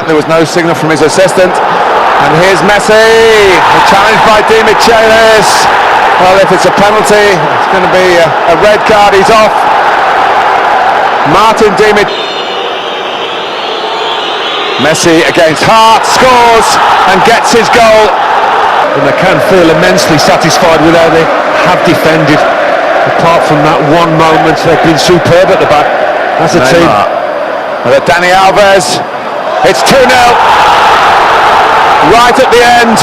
There was no signal from his assistant. And here's Messi, challenged by Di Michelis. Well, if it's a penalty, it's going to be a red card. He's off. Martin Di Michelis. Messi against Hart, scores and gets his goal. And they can feel immensely satisfied with how they have defended. Apart from that one moment, they've been superb at the back. That's a team. And Dani Alves, it's 2-0. Right at the end.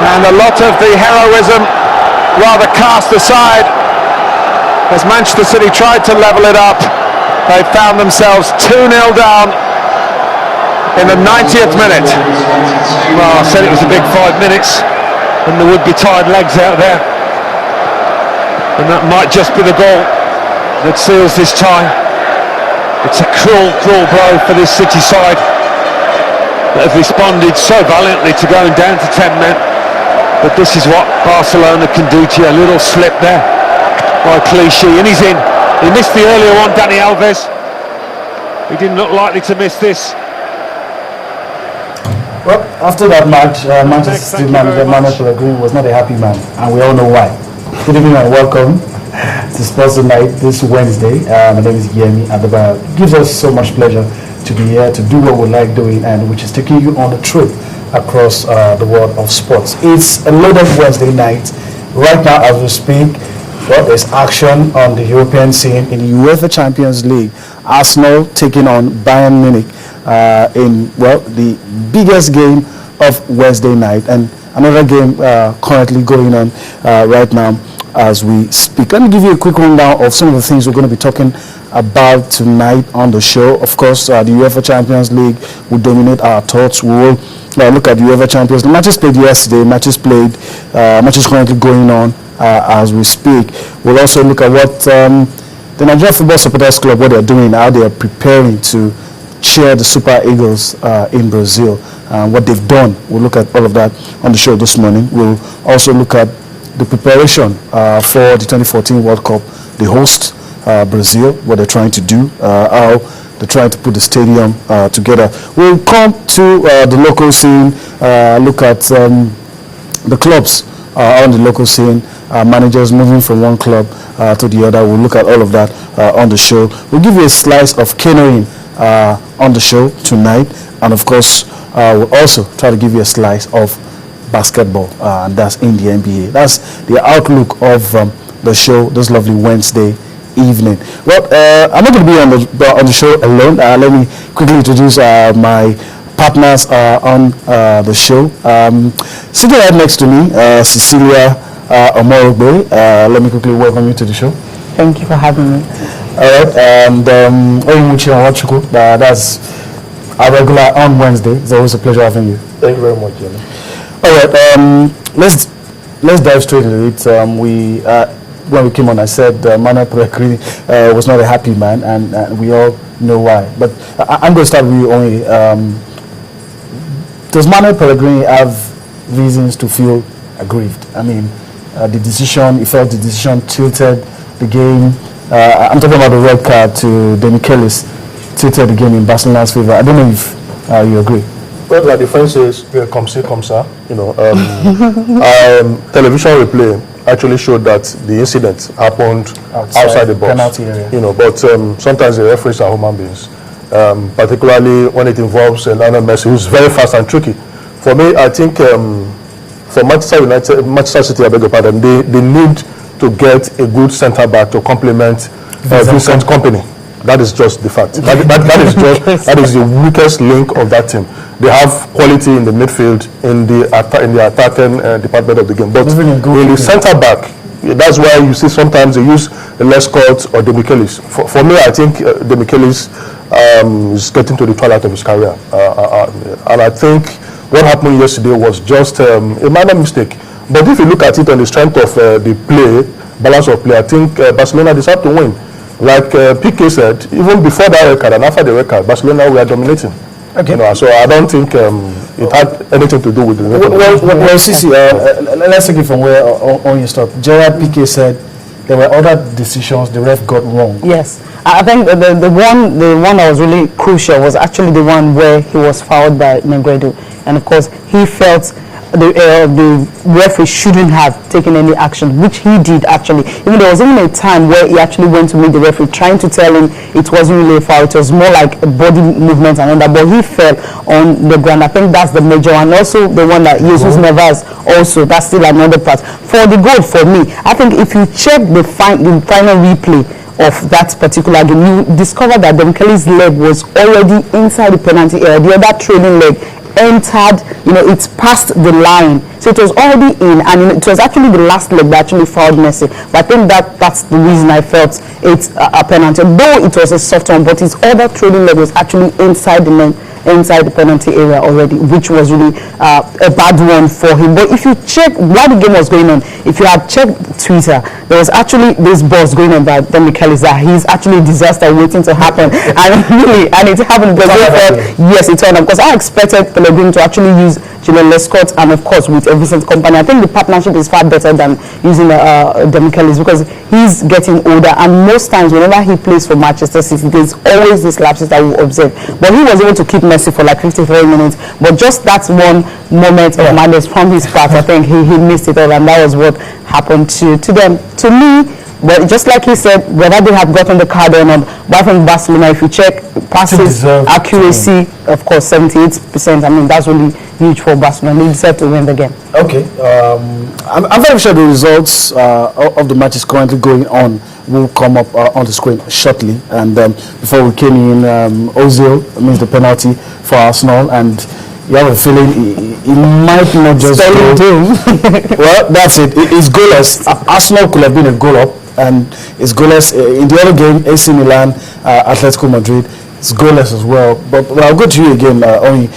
And a lot of the heroism rather cast aside as Manchester City tried to level it up. They found themselves 2-0 down in the 90th minute. Well, I said it was a big 5 minutes, and there would be tired legs out there. And that might just be the goal that seals this tie. It's a cruel, cruel blow for this City side that have responded so valiantly to going down to 10 men. But this is what Barcelona can do to you. A little slip there by Clichy, and he's in. He missed the earlier one, Dani Alves. He didn't look likely to miss this. Well, after that match, Manchester City manager Manuel Pellegrini was not a happy man, and we all know why. Good evening and welcome to Sports Night this Wednesday. My name is Yemi Adebayo. It gives us so much pleasure to be here to do what we like doing, and which is taking you on a trip across the world of sports. It's a loaded Wednesday night. Right now, as we speak, well, there's action on the European scene in the UEFA Champions League. Arsenal taking on Bayern Munich in, well, the biggest game of Wednesday night, and another game currently going on right now as we speak. Let me give you a quick rundown of some of the things we're going to be talking about tonight on the show. Of course, the UEFA Champions League will dominate our thoughts. We will look at the UEFA Champions League. Matches played yesterday, matches currently going on as we speak. We'll also look at what the Nigerian Football Supporters Club, what they're doing, how they are preparing to cheer the Super Eagles in Brazil, what they've done. We'll look at all of that on the show this morning. We'll also look at the preparation for the 2014 World Cup, the host, Brazil, what they're trying to do, how they're trying to put the stadium together. We'll come to the local scene, look at the clubs on the local scene, managers moving from one club to the other. We'll look at all of that on the show. We'll give you a slice of canoeing on the show tonight, and of course we'll also try to give you a slice of basketball, and that's in the NBA. That's the outlook of the show this lovely Wednesday evening. Well, I'm not going to be on the show alone. Let me quickly introduce my partners on the show. Sitting right next to me, Cecilia Omorogbe. Let me quickly welcome you to the show. Thank you for having me. All right, and Oyemuchi Onwachuku, that's our regular on Wednesday. It's always a pleasure having you. Thank you very much, Jenny. All right, let's dive straight into it. When we came on, I said Manuel Pellegrini was not a happy man, and we all know why. But I'm going to start with you only. Does Manuel Pellegrini have reasons to feel aggrieved? I mean, he felt the decision tilted the game. I'm talking about the red card to Di Michelis, tilted the game in Barcelona's favor. I don't know if you agree. Well, like the French says, comme ci, comme ça. You know, television replay actually showed that the incident happened outside the box. Penalty area. You know, but sometimes the referees are human beings, particularly when it involves Lionel Messi, who's very fast and tricky. For me, I think for Manchester City, I beg your pardon, they need to get a good centre back to complement Vincent Kompany. That is just the fact. That is the weakest link of that team. They have quality in the midfield, in the attacking department of the game, but in the centre back, that's why you see sometimes they use Lescott or Di Michelis. For me, I think Di Michelis is getting to the twilight of his career, and I think what happened yesterday was just a minor mistake. But if you look at it on the strength of the play, balance of play, I think Barcelona deserved to win. Like PK said, even before that record and after the record, Barcelona were dominating. Okay. You know, so I don't think it had anything to do with the record. Well, Sisi, let's take it from where on you stop. Gerard PK said there were other decisions the ref got wrong. Yes, I think the one that was really crucial was actually the one where he was fouled by Negredo, and of course he felt the referee shouldn't have taken any action, which he did actually. Even there was even a time where he actually went to meet the referee, trying to tell him it wasn't really a foul, it was more like a body movement and all that, but he fell on the ground. I think that's the major one. Also the one that Jesus Navas, also that's still another part. For the goal, for me, I think if you check the final replay of that particular game, you discover that Demikeli's leg was already inside the penalty area. The other trailing leg entered, it's past the line, so it was already in, and it was actually the last leg that actually fouled Messi. But I think that's the reason I felt it's a penalty, though it was a soft one, but his other trailing leg was actually inside the penalty area already, which was really a bad one for him. But if you check while the game was going on, if you had checked Twitter, there was actually this buzz going on about Demikeli that he's actually a disaster waiting to happen, and it happened because yes, it turned up, because I expected Pellegrini to actually use Julian Lescott and of course with a Vincent Kompany. I think the partnership is far better than using Demikeli, because he's getting older, and most times whenever he plays for Manchester City, there's always this lapses that we observe. But he was able to keep Messi for like 53 minutes, but just that one moment of madness from his part, I think he missed it all, and that was what happened to them. To me, well, just like he said, whether they have gotten the card or not, but from Barcelona, if you check passes, accuracy, of course, 78%. I mean, that's really huge for Barcelona. They deserve to win the game. Okay. I'm very sure the results of the matches currently going on will come up on the screen shortly. And before we came in, Ozil means the penalty for Arsenal, and you have a feeling he might not just go. Well, that's it. It's goalless. Arsenal could have been a goal up, and it's goalless. In the other game, AC Milan, Atletico Madrid, it's goalless as well. But I'll go to you again, Oyi.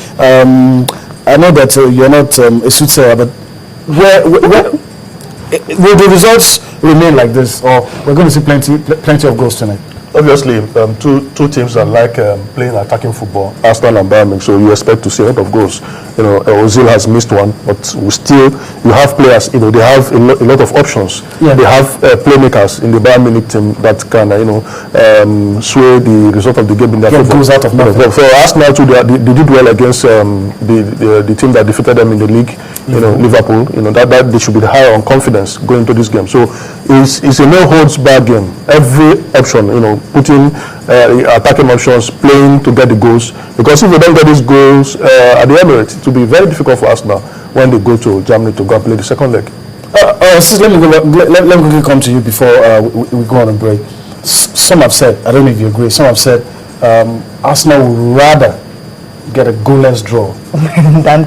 I know that you're not a soothsayer, but will the results remain like this, or we're going to see plenty of goals tonight? Obviously, two teams that like playing attacking football, Arsenal and Bayern Munich, so you expect to see a lot of goals. Ozil has missed one, but you have players, they have a lot of options. Yeah. They have playmakers in the Bayern Munich team that can, sway the result of the game in their favor. Goes out of nothing. For Arsenal too, they did well against the team that defeated them in the league, Liverpool. That they should be higher on confidence going into this game. So it's a no holds barred game. Every option, putting attacking options, playing to get the goals. Because if we don't get these goals at the Emirates, it will be very difficult for Arsenal when they go to Germany to go and play the second leg. Let me quickly come to you before we go on a break. Some have said, I don't know if you agree, some have said Arsenal would rather get a goalless draw than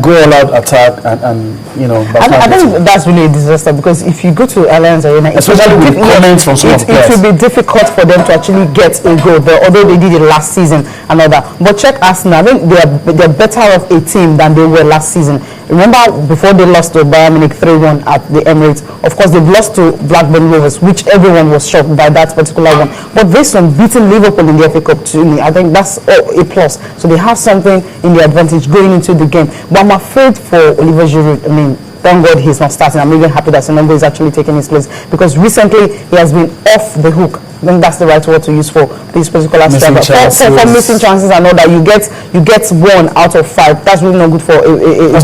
go all out attack and I think that's really a disaster, because if you go to Allianz Arena, especially with comments from some of the players, it will be difficult for them to actually get a goal there, although they did it last season and all that. But check Arsenal, I think they're better off a team than they were last season. Remember, before they lost to Bayern Munich 3-1 at the Emirates, of course they've lost to Blackburn Rovers, which everyone was shocked by that particular one. But based on beating Liverpool in the FA Cup, to me, I think that's a plus. So they have something in the advantage going into the game. But I'm afraid for Oliver Giroud, thank God he's not starting. I'm even happy that Senengo is actually taking his place, because recently he has been off the hook. I think that's the right word to use for this particular striker. For missing chances and all that, you get 1 out of 5. That's really not good for a